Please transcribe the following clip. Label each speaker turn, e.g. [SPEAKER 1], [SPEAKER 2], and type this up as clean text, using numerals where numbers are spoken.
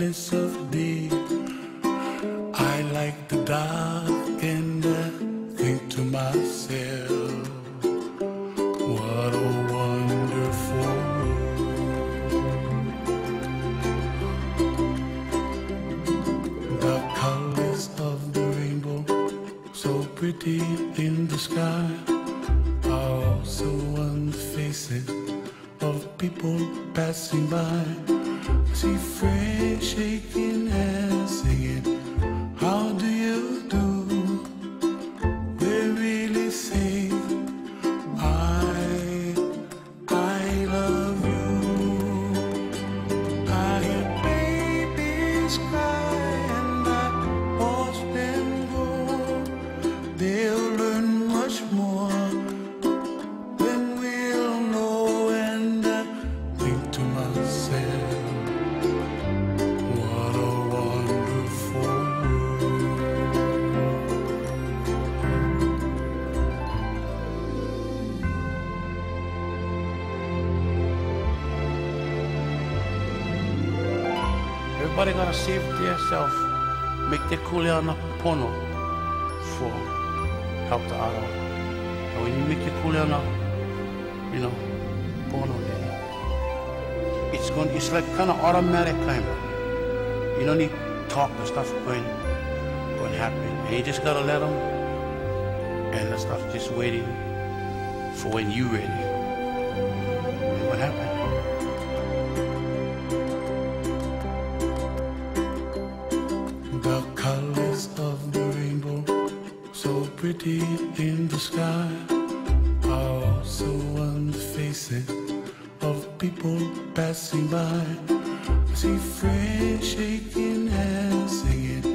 [SPEAKER 1] brightness of day. I like the dark and I think to myself, what a wonderful world. The colors of the rainbow, so pretty in the sky, are also on the faces of people passing by. I see friends shaking hands, singing, how do you do? They really say, I love you. I hear babies cry and I watch them grow. They'll learn much more than we'll know, and I think to myself, what a wonderful world. Everybody gotta save themselves, make their kuleana pono for help the other. And when you make your kuleana, pono there, it's like kind of automatic kind of. You don't need talk and stuff going happen. And you just gotta let them, and the stuff just waiting for when you ready. And what happened? The colors of the rainbow, so pretty in the sky, are also on the faces of people passing by. I see friends shaking hands, singing,